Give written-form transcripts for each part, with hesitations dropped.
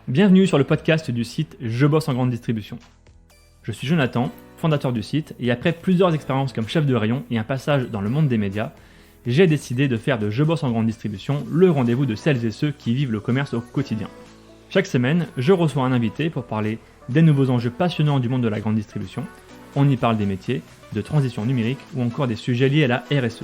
Bienvenue sur le podcast du site Je bosse en grande distribution. Je suis Jonathan, fondateur du site, et après plusieurs expériences comme chef de rayon et un passage dans le monde des médias, j'ai décidé de faire de Je bosse en grande distribution le rendez-vous de celles et ceux qui vivent le commerce au quotidien. Chaque semaine, je reçois un invité pour parler des nouveaux enjeux passionnants du monde de la grande distribution. On y parle des métiers, de transition numérique ou encore des sujets liés à la RSE.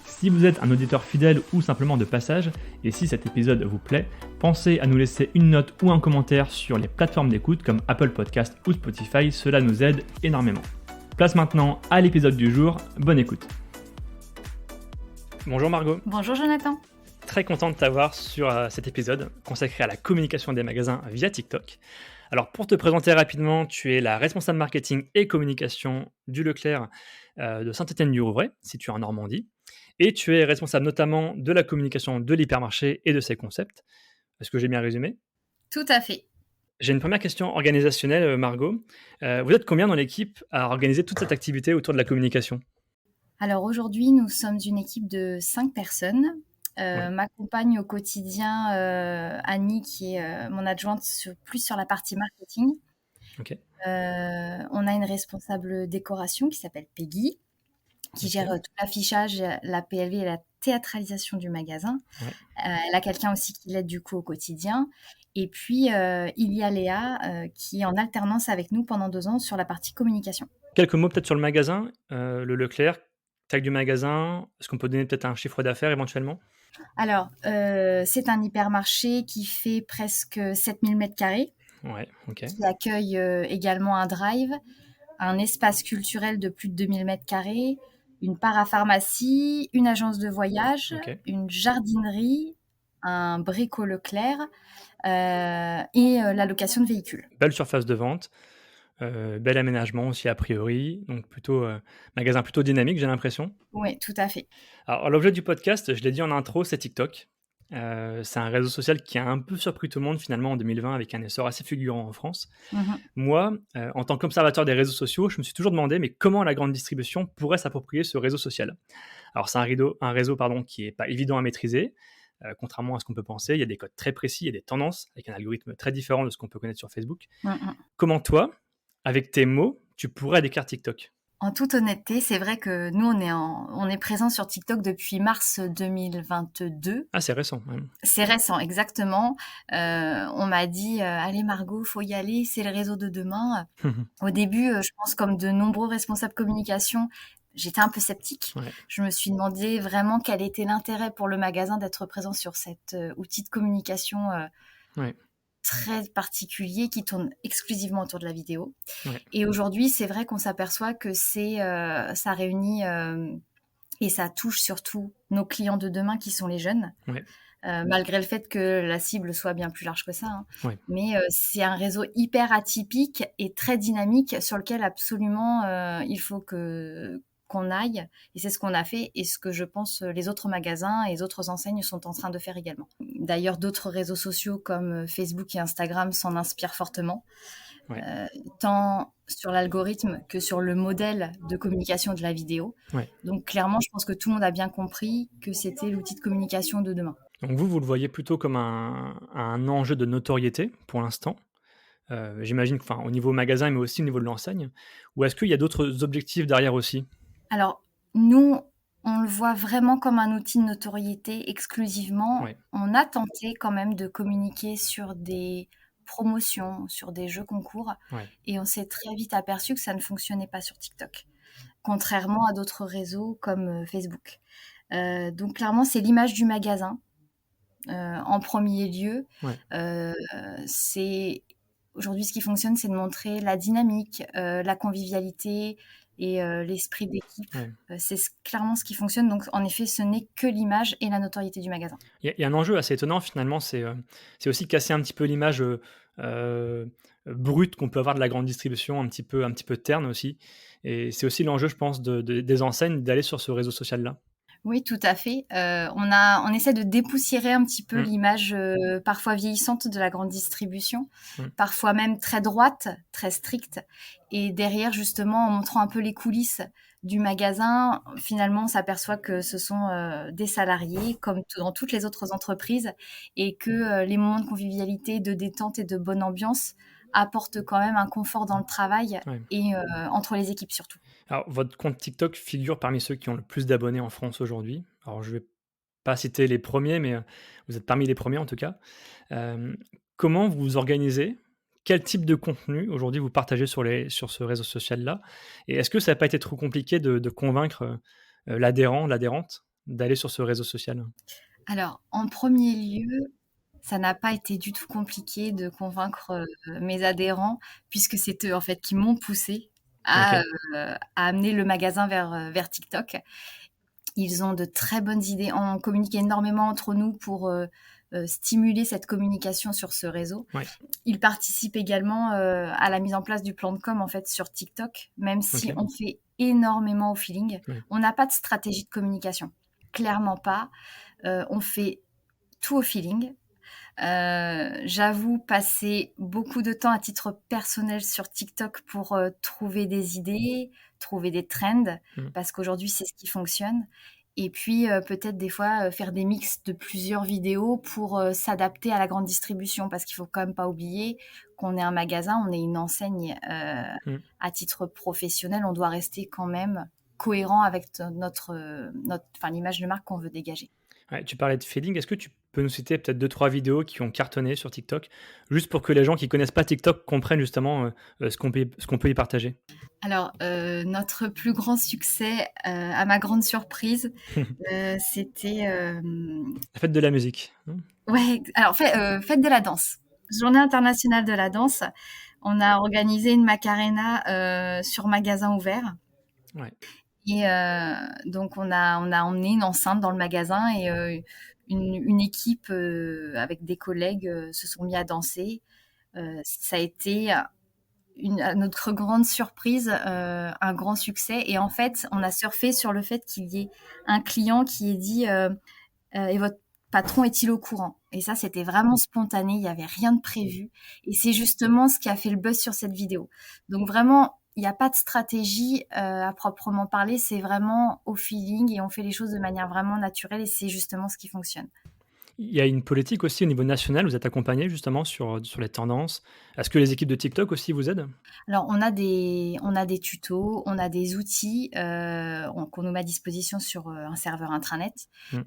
Si vous êtes un auditeur fidèle ou simplement de passage, et si cet épisode vous plaît, pensez à nous laisser une note ou un commentaire sur les plateformes d'écoute comme Apple Podcast ou Spotify, cela nous aide énormément. Place maintenant à l'épisode du jour, bonne écoute. Bonjour Margot. Bonjour Jonathan. Très content de t'avoir sur cet épisode consacré à la communication des magasins via TikTok. Alors pour te présenter rapidement, tu es la responsable marketing et communication du Leclerc de Saint-Étienne-du-Rouvray, situé en Normandie. Et tu es responsable notamment de la communication de l'hypermarché et de ses concepts. Est-ce que j'ai bien résumé ? Tout à fait. J'ai une première question organisationnelle, Margot. Vous êtes combien dans l'équipe à organiser toute cette activité autour de la communication ? Alors aujourd'hui, nous sommes une équipe de 5 personnes. Ouais. M'accompagne au quotidien Annie, qui est mon adjointe plus sur la partie marketing. Ok. On a une responsable décoration qui s'appelle Peggy, qui gère tout l'affichage, la PLV et la théâtralisation du magasin. Ouais. Elle a quelqu'un aussi qui l'aide du coup au quotidien. Et puis, il y a Léa qui est en alternance avec nous pendant 2 ans sur la partie communication. Quelques mots peut-être sur le magasin, le Leclerc, taille du magasin. Est-ce qu'on peut donner peut-être un chiffre d'affaires éventuellement ? Alors, c'est un hypermarché qui fait presque 7000 m², Ouais, ok. qui accueille également un drive, un espace culturel de plus de 2000 m², une parapharmacie, une agence de voyage, Ok. une jardinerie, un brico Leclerc et la location de véhicules. Belle surface de vente, bel aménagement aussi a priori, donc plutôt magasin plutôt dynamique, j'ai l'impression. Oui, tout à fait. Alors l'objet du podcast, je l'ai dit en intro, c'est TikTok. C'est un réseau social qui a un peu surpris tout le monde finalement en 2020 avec un essor assez fulgurant en France. Mhm. Moi, en tant qu'observateur des réseaux sociaux, je me suis toujours demandé mais comment la grande distribution pourrait s'approprier ce réseau social. Alors c'est un réseau qui n'est pas évident à maîtriser, contrairement à ce qu'on peut penser. Il y a des codes très précis, il y a des tendances avec un algorithme très différent de ce qu'on peut connaître sur Facebook. Mhm. Comment toi, avec tes mots, tu pourrais décrire TikTok ? En toute honnêteté, c'est vrai que nous, on est présent sur TikTok depuis mars 2022. Ah, c'est récent même. C'est récent, exactement. On m'a dit, allez Margot, faut y aller, c'est le réseau de demain. Au début, je pense comme de nombreux responsables communication, j'étais un peu sceptique. Ouais. Je me suis demandé vraiment quel était l'intérêt pour le magasin d'être présent sur cet outil de communication Ouais. très particulier qui tourne exclusivement autour de la vidéo. Ouais. Et aujourd'hui, c'est vrai qu'on s'aperçoit que ça réunit et ça touche surtout nos clients de demain qui sont les jeunes. Ouais. Malgré le fait que la cible soit bien plus large que ça. Hein. Ouais. Mais c'est un réseau hyper atypique et très dynamique sur lequel absolument il faut qu'on aille. Et c'est ce qu'on a fait et ce que je pense les autres magasins et les autres enseignes sont en train de faire également. D'ailleurs, d'autres réseaux sociaux comme Facebook et Instagram s'en inspirent fortement. Ouais. Tant sur l'algorithme que sur le modèle de communication de la vidéo. Ouais. Donc clairement, je pense que tout le monde a bien compris que c'était l'outil de communication de demain. Donc vous le voyez plutôt comme un enjeu de notoriété pour l'instant, j'imagine au niveau magasin, mais aussi au niveau de l'enseigne, ou est-ce qu'il y a d'autres objectifs derrière aussi ? Alors, nous, on le voit vraiment comme un outil de notoriété exclusivement. Ouais. On a tenté quand même de communiquer sur des promotions, sur des jeux concours, Ouais. et on s'est très vite aperçu que ça ne fonctionnait pas sur TikTok, contrairement à d'autres réseaux comme Facebook. Donc clairement, c'est l'image du magasin en premier lieu. Ouais. Aujourd'hui, ce qui fonctionne, c'est de montrer la dynamique, la convivialité et l'esprit d'équipe. Ouais. C'est clairement ce qui fonctionne. Donc, en effet, ce n'est que l'image et la notoriété du magasin. Il y a un enjeu assez étonnant finalement, c'est aussi casser un petit peu l'image brute qu'on peut avoir de la grande distribution, un petit peu terne aussi. Et c'est aussi l'enjeu, je pense, des enseignes d'aller sur ce réseau social-là. Oui, tout à fait. On essaie de dépoussiérer un petit peu l'image parfois vieillissante de la grande distribution, parfois même très droite, très stricte. Et derrière, justement, en montrant un peu les coulisses du magasin, finalement, on s'aperçoit que ce sont des salariés, comme dans toutes les autres entreprises, et que les moments de convivialité, de détente et de bonne ambiance apportent quand même un confort dans le travail Ouais. et entre les équipes surtout. Alors, votre compte TikTok figure parmi ceux qui ont le plus d'abonnés en France aujourd'hui. Alors, je vais pas citer les premiers, mais, vous êtes parmi les premiers en tout cas. Hem, Comment vous vous organisez? Quel type de contenu aujourd'hui vous partagez sur ce réseau social-là? Et est-ce que ça n'a pas été trop compliqué de convaincre, l'adhérent, l'adhérente d'aller sur ce réseau social? Alors, en premier lieu, ça n'a pas été du tout compliqué de convaincre mes adhérents, puisque c'est eux en fait qui m'ont poussé OK, à amener le magasin vers TikTok. Ils ont de très bonnes idées. On communique énormément entre nous pour stimuler cette communication sur ce réseau. ouais, Ils participent également à la mise en place du plan de com en fait sur TikTok, même si OK, on fait énormément au feeling. ouais. On n'a pas de stratégie de communication, clairement pas. On fait tout au feeling. J'avoue passer beaucoup de temps à titre personnel sur TikTok pour trouver des idées, trouver des trends, Mmh. parce qu'aujourd'hui c'est ce qui fonctionne. Et puis peut-être des fois faire des mix de plusieurs vidéos pour s'adapter à la grande distribution, parce qu'il faut quand même pas oublier qu'on est un magasin, on est une enseigne Mmh. à titre professionnel, on doit rester quand même cohérent avec enfin, l'image de marque qu'on veut dégager. Ouais, tu parlais de feeling. Est-ce que tu peux nous citer peut-être deux trois vidéos qui ont cartonné sur TikTok? Juste pour que les gens qui connaissent pas TikTok comprennent justement, ce qu'on peut y partager. Alors, notre plus grand succès, à ma grande surprise, c'était, La fête de la musique, mmh? ouais, alors fête de la danse. Journée internationale de la danse. On a organisé une macarena, sur magasin ouvert Ouais, et donc on a emmené une enceinte dans le magasin et une équipe, avec des collègues, se sont mis à danser. Ça a été à notre grande surprise, un grand succès. Et en fait, on a surfé sur le fait qu'il y ait un client qui ait dit et votre patron est-il au courant? Et ça, c'était vraiment spontané, il n'y avait rien de prévu. Et c'est justement ce qui a fait le buzz sur cette vidéo. Donc vraiment, il n'y a pas de stratégie à proprement parler, c'est vraiment au feeling et on fait les choses de manière vraiment naturelle et c'est justement ce qui fonctionne. il y a une politique aussi au niveau national, vous êtes accompagné justement sur les tendances. Est-ce que les équipes de TikTok aussi vous aident? Alors, on a des tutos, on a des outils qu'on nous met à disposition sur un serveur intranet. Mmh,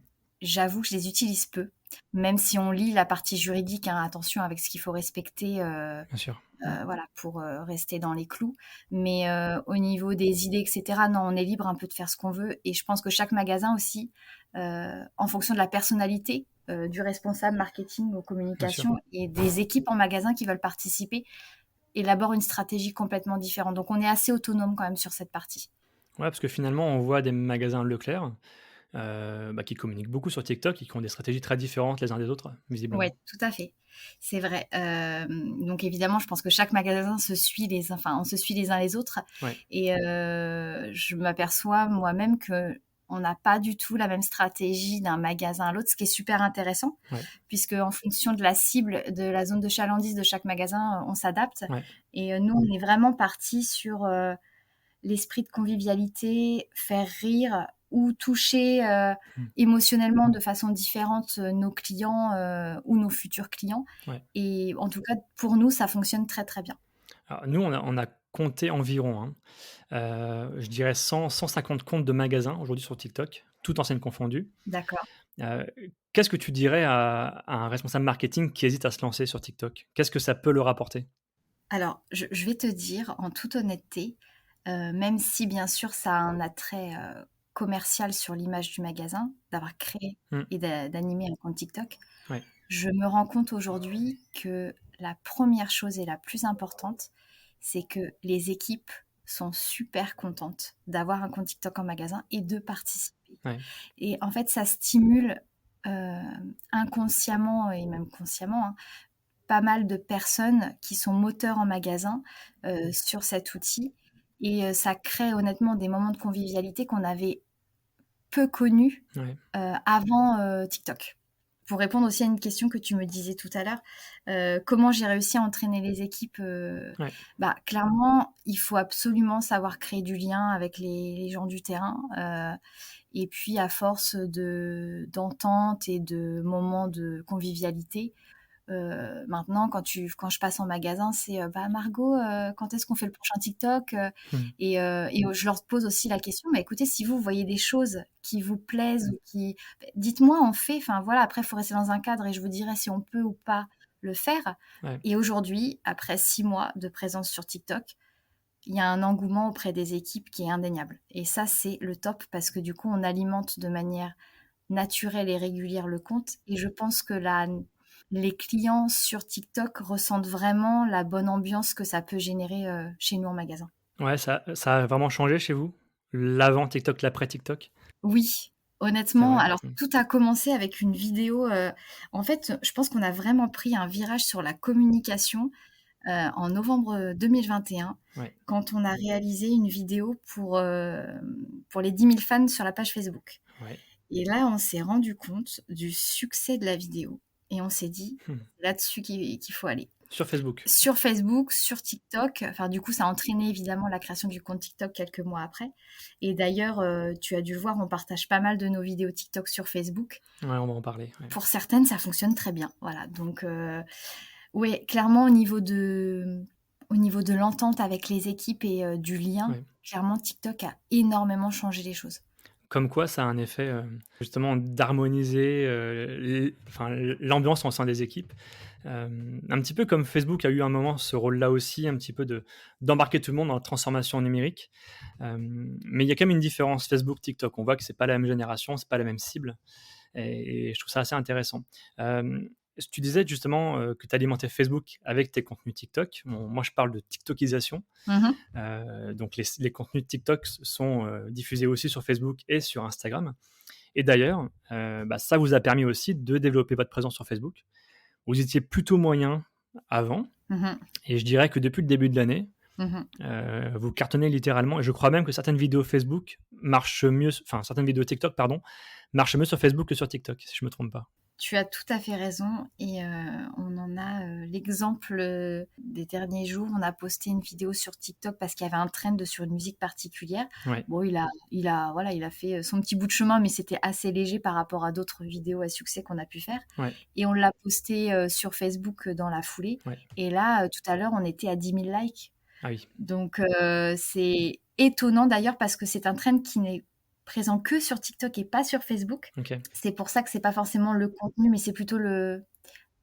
J'avoue que je les utilise peu, même si on lit la partie juridique, hein, attention avec ce qu'il faut respecter, bien sûr. voilà, pour rester dans les clous. Mais au niveau des idées, etc., non, on est libre un peu de faire ce qu'on veut. Et je pense que chaque magasin aussi, en fonction de la personnalité du responsable marketing ou Bien sûr. communication et des équipes en magasin qui veulent participer, élabore une stratégie complètement différente. Donc on est assez autonome quand même sur cette partie. Ouais, parce que finalement, on voit des magasins Leclerc, qui communiquent beaucoup sur TikTok et qui ont des stratégies très différentes les uns des autres, Ouais, visiblement. tout à fait. C'est vrai. Donc évidemment, je pense que chaque magasin on se suit les uns les autres. Ouais, Et je m'aperçois moi-même que on n'a pas du tout la même stratégie d'un magasin à l'autre, ce qui est super intéressant, ouais, puisque en fonction de la cible, de la zone de chalandise de chaque magasin, on s'adapte. ouais. Et nous, on est vraiment parti sur l'esprit de convivialité, faire rire ou toucher Mmh, émotionnellement de façon différente nos clients ou nos futurs clients. ouais. Et en tout cas, pour nous, ça fonctionne très très bien. Alors nous, on a compté environ, hein, je dirais 150 comptes de magasins aujourd'hui sur TikTok, toutes enseignes confondues. D'accord. Heu, Qu'est-ce que tu dirais à un responsable marketing qui hésite à se lancer sur TikTok? Qu'est-ce que ça peut leur apporter? Alors, je vais te dire en toute honnêteté, même si bien sûr ça a un attrait commercial sur l'image du magasin, d'avoir créé Mmh, et d'animer un compte TikTok, ouais, je me rends compte aujourd'hui que la première chose et la plus importante, c'est que les équipes sont super contentes d'avoir un compte TikTok en magasin et de participer. ouais, Et en fait, ça stimule inconsciemment et même consciemment, hein, pas mal de personnes qui sont moteurs en magasin sur cet outil. Et ça crée honnêtement des moments de convivialité qu'on avait peu connus ouais. avant TikTok. pour répondre aussi à une question que tu me disais tout à l'heure, comment j'ai réussi à entraîner les équipes, Ouais. clairement, il faut absolument savoir créer du lien avec les gens du terrain. Et puis, à force d'entente et de moments de convivialité, maintenant, quand je passe en magasin, c'est bah, Margot, quand est-ce qu'on fait le prochain TikTok Mhm. et je leur pose aussi la question, mais écoutez, si vous voyez des choses qui vous plaisent ou qui. Dites-moi, on fait. Enfin voilà, après, il faut rester dans un cadre et je vous dirai si on peut ou pas le faire. Ouais. Et aujourd'hui, après 6 mois de présence sur TikTok, il y a un engouement auprès des équipes qui est indéniable. Et ça, c'est le top parce que du coup, on alimente de manière naturelle et régulière le compte. Et je pense que les clients sur TikTok ressentent vraiment la bonne ambiance que ça peut générer chez nous en magasin. Ouais, ça a vraiment changé chez vous? L'avant TikTok, l'après TikTok? Oui, C'est honnêtement, vrai? alors Mmh. tout a commencé avec une vidéo. En fait, je pense qu'on a vraiment pris un virage sur la communication en novembre 2021 Ouais. quand on a réalisé une vidéo pour les 10 000 fans sur la page Facebook. Ouais. Et là, on s'est rendu compte du succès de la vidéo et on s'est dit, Mmh. c'est là-dessus qu'il faut aller. Sur Facebook? Sur Facebook, sur TikTok, enfin du coup, ça a entraîné évidemment la création du compte TikTok quelques mois après. Et d'ailleurs, tu as dû le voir, on partage pas mal de nos vidéos TikTok sur Facebook. Ouais, on va en parler, ouais. Pour certaines, ça fonctionne très bien. Voilà, donc oui, clairement au niveau de l'entente avec les équipes et du lien, Ouais. clairement TikTok a énormément changé les choses. Comme quoi ça a un effet, justement d'harmoniser, l'ambiance au sein des équipes. Un petit peu comme Facebook a eu un moment ce rôle-là aussi, un petit peu d'embarquer tout le monde dans la transformation numérique. Mais il y a quand même une différence Facebook, TikTok. On voit que c'est pas la même génération, c'est pas la même cible et je trouve ça assez intéressant. Tu disais justement, que tu alimentais Facebook avec tes contenus TikTok. Bon, moi je parle de TikTokisation. Mhm. Donc les contenus de TikTok sont diffusés aussi sur Facebook et sur Instagram. Et d'ailleurs, ça vous a permis aussi de développer votre présence sur Facebook. Vous étiez plutôt moyen avant, Mhm. et je dirais que depuis le début de l'année, Mhm. vous cartonnez littéralement. Et je crois même que certaines vidéos Facebook marchent mieux, enfin certaines vidéos TikTok, pardon, marchent mieux sur Facebook que sur TikTok, si je me trompe pas. Tu as tout à fait raison et on en a l'exemple des derniers jours. On a posté une vidéo sur TikTok parce qu'il y avait un trend sur une musique particulière. Ouais, Bon, voilà, il a fait son petit bout de chemin, mais c'était assez léger par rapport à d'autres vidéos à succès qu'on a pu faire. ouais, Et on l'a posté sur Facebook dans la foulée. ouais. Et là, tout à l'heure, on était à 10 000 likes. Ah oui, Donc, c'est étonnant d'ailleurs parce que c'est un trend qui n'est présent que sur TikTok et pas sur Facebook. ok. C'est pour ça que c'est pas forcément le contenu, mais c'est plutôt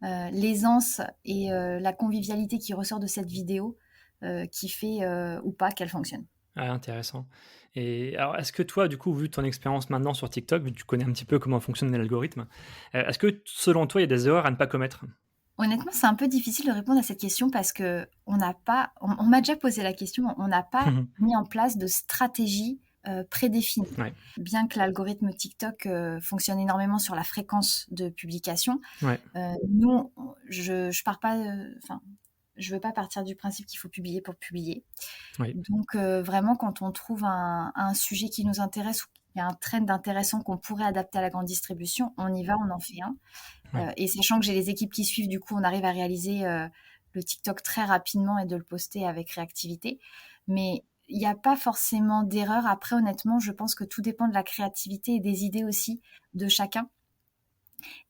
l'aisance et la convivialité qui ressort de cette vidéo qui fait ou pas qu'elle fonctionne. Ah, intéressant. Et alors, est-ce que toi, du coup, vu ton expérience maintenant sur TikTok, vu que tu connais un petit peu comment fonctionne l'algorithme, est-ce que selon toi, il y a des erreurs à ne pas commettre? Honnêtement, c'est un peu difficile de répondre à cette question parce que on m'a déjà posé la question, on n'a pas mis en place de stratégie prédéfinie. Ouais, Bien que l'algorithme TikTok fonctionne énormément sur la fréquence de publication, ouais, nous, je pars pas, enfin, je veux pas partir du principe qu'il faut publier pour publier. ouais, Donc vraiment, quand on trouve un sujet qui nous intéresse ou qu'il y a un trend intéressant qu'on pourrait adapter à la grande distribution, on y va, on en fait un. ouais. Et sachant que j'ai les équipes qui suivent, du coup, on arrive à réaliser le TikTok très rapidement et de le poster avec réactivité. Mais il n'y a pas forcément d'erreur. Après, honnêtement, je pense que tout dépend de la créativité et des idées aussi de chacun.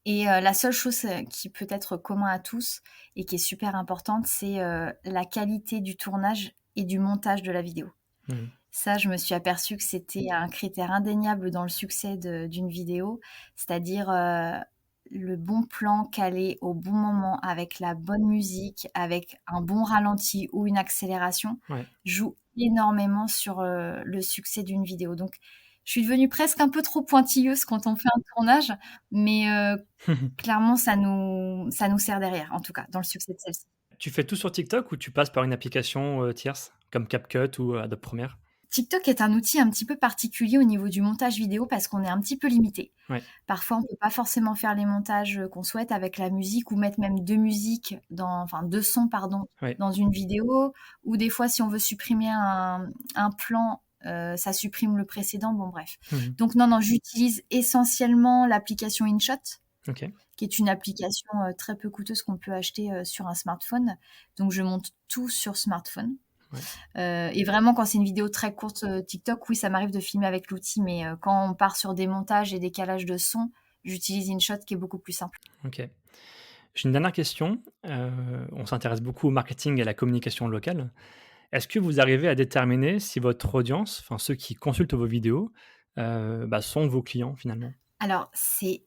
Et la seule chose qui peut être commun à tous et qui est super importante, c'est la qualité du tournage et du montage de la vidéo. Mhm. Ça, je me suis aperçue que c'était un critère indéniable dans le succès d'une vidéo, c'est-à-dire le bon plan calé au bon moment, avec la bonne musique, avec un bon ralenti ou une accélération, Ouais. joue énormément sur le succès d'une vidéo. Donc, je suis devenue presque un peu trop pointilleuse quand on fait un tournage, mais clairement, ça nous sert derrière, en tout cas, dans le succès de celle-ci. Tu fais tout sur TikTok ou tu passes par une application tierce comme CapCut ou Adobe Premiere? TikTok est un outil un petit peu particulier au niveau du montage vidéo parce qu'on est un petit peu limité. Ouais, Parfois, on ne peut pas forcément faire les montages qu'on souhaite avec la musique ou mettre même deux sons, pardon, ouais. dans une vidéo. Ou des fois, si on veut supprimer un plan, ça supprime le précédent. Bon, bref. Mhm. Donc, non, j'utilise essentiellement l'application InShot Ok. qui est une application très peu coûteuse qu'on peut acheter sur un smartphone. Donc, je monte tout sur smartphone. Et vraiment, quand c'est une vidéo très courte TikTok, oui, ça m'arrive de filmer avec l'outil, mais quand on part sur des montages et des calages de son, j'utilise InShot qui est beaucoup plus simple. Ok. J'ai une dernière question. On s'intéresse beaucoup au marketing et à la communication locale. Est-ce que vous arrivez à déterminer si votre audience, enfin ceux qui consultent vos vidéos, sont vos clients finalement? Alors, c'est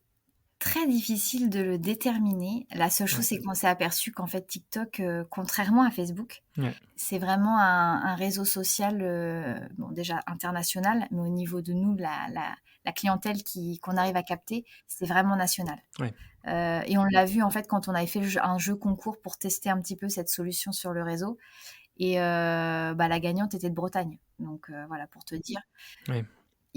très difficile de le déterminer. La seule chose, Ouais. c'est qu'on s'est aperçu qu'en fait, TikTok, contrairement à Facebook, Ouais. c'est vraiment un réseau social, bon, déjà international, mais au niveau de nous, la clientèle qu'on arrive à capter, c'est vraiment national. Ouais. Et on l'a vu en fait quand on avait fait un jeu concours pour tester un petit peu cette solution sur le réseau. Et la gagnante était de Bretagne. Donc voilà, pour te dire. Ouais.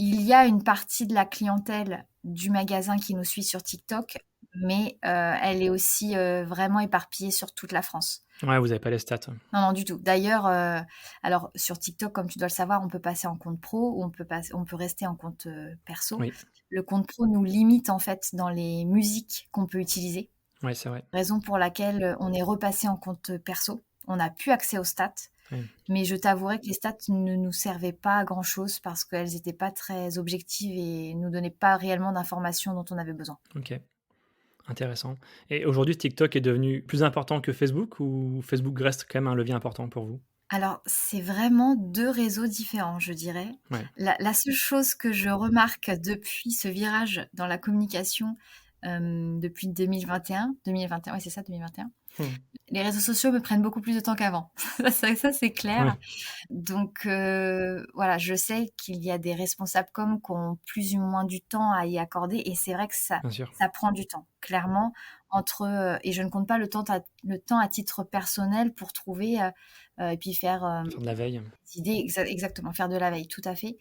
Il y a une partie de la clientèle du magasin qui nous suit sur TikTok, mais elle est aussi vraiment éparpillée sur toute la France. Ouais, vous avez pas les stats. Non, non, du tout. D'ailleurs, alors sur TikTok, comme tu dois le savoir, on peut passer en compte pro ou on peut rester en compte perso. Oui. Le compte pro nous limite en fait dans les musiques qu'on peut utiliser. Ouais, c'est vrai. Raison pour laquelle on est repassé en compte perso. On n'a plus accès aux stats. Oui. Mais je t'avouerai que les stats ne nous servaient pas à grand-chose parce qu'elles n'étaient pas très objectives et ne nous donnaient pas réellement d'informations dont on avait besoin. Ok. Intéressant. Et aujourd'hui, TikTok est devenu plus important que Facebook ou Facebook reste quand même un levier important pour vous? Alors, c'est vraiment 2 réseaux différents, je dirais. Ouais. La seule chose que je remarque depuis ce virage dans la communication, depuis 2021, ouais, c'est ça, 2021. Mmh. Les réseaux sociaux me prennent beaucoup plus de temps qu'avant. Ça, c'est clair. Ouais. Donc voilà, je sais qu'il y a des responsables com qui ont plus ou moins du temps à y accorder et c'est vrai que Bien sûr. ça prend du temps. Clairement, et je ne compte pas le temps à titre personnel pour trouver, et puis faire, Faire de la veille. des idées exactement, faire de la veille, tout à fait.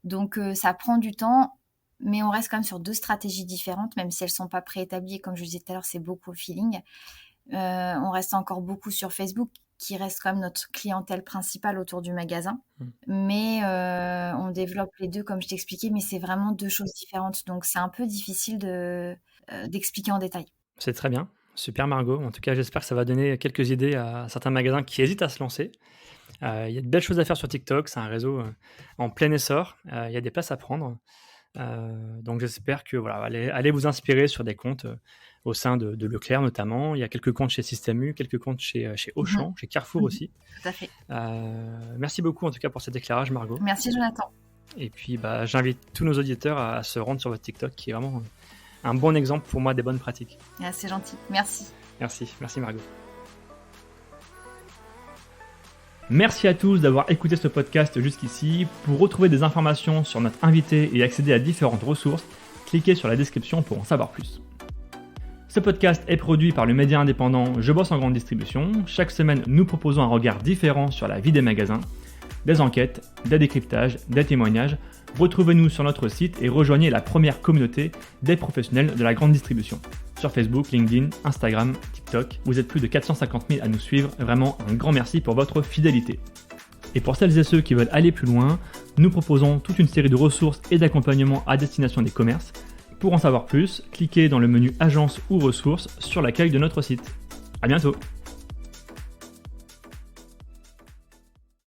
Donc ça prend du temps, mais on reste quand même sur 2 stratégies différentes, même si elles sont pas préétablies. Comme je disais tout à l'heure, c'est beaucoup au feeling. On reste encore beaucoup sur Facebook, qui reste quand même notre clientèle principale autour du magasin. Mais on développe les 2 comme je t'expliquais, mais c'est vraiment 2 choses différentes. Donc c'est un peu difficile d'expliquer en détail. C'est très bien. Super Margot. En tout cas, j'espère que ça va donner quelques idées à certains magasins qui hésitent à se lancer. Il y a de belles choses à faire sur TikTok. C'est un réseau en plein essor. Il y a des places à prendre. Donc j'espère que voilà, allez vous inspirer sur des comptes au sein de Leclerc notamment. Il y a quelques comptes chez Système U, quelques comptes chez Auchan, chez Carrefour aussi. Tout à fait. Merci beaucoup en tout cas pour cet éclairage Margot. Merci Jonathan. Et puis j'invite tous nos auditeurs à se rendre sur votre TikTok qui est vraiment un bon exemple pour moi des bonnes pratiques. Ah, c'est gentil. Merci. Merci Margot. Merci à tous d'avoir écouté ce podcast jusqu'ici. Pour retrouver des informations sur notre invité et accéder à différentes ressources, cliquez sur la description pour en savoir plus. Ce podcast est produit par le média indépendant Je bosse en grande distribution. Chaque semaine, nous proposons un regard différent sur la vie des magasins, des enquêtes, des décryptages, des témoignages. Retrouvez-nous sur notre site et rejoignez la première communauté des professionnels de la grande distribution. Sur Facebook, LinkedIn, Instagram, TikTok, vous êtes plus de 450 000 à nous suivre. Vraiment un grand merci pour votre fidélité. Et pour celles et ceux qui veulent aller plus loin, nous proposons toute une série de ressources et d'accompagnements à destination des commerces. Pour en savoir plus, cliquez dans le menu Agence ou ressources sur l'accueil de notre site. À bientôt!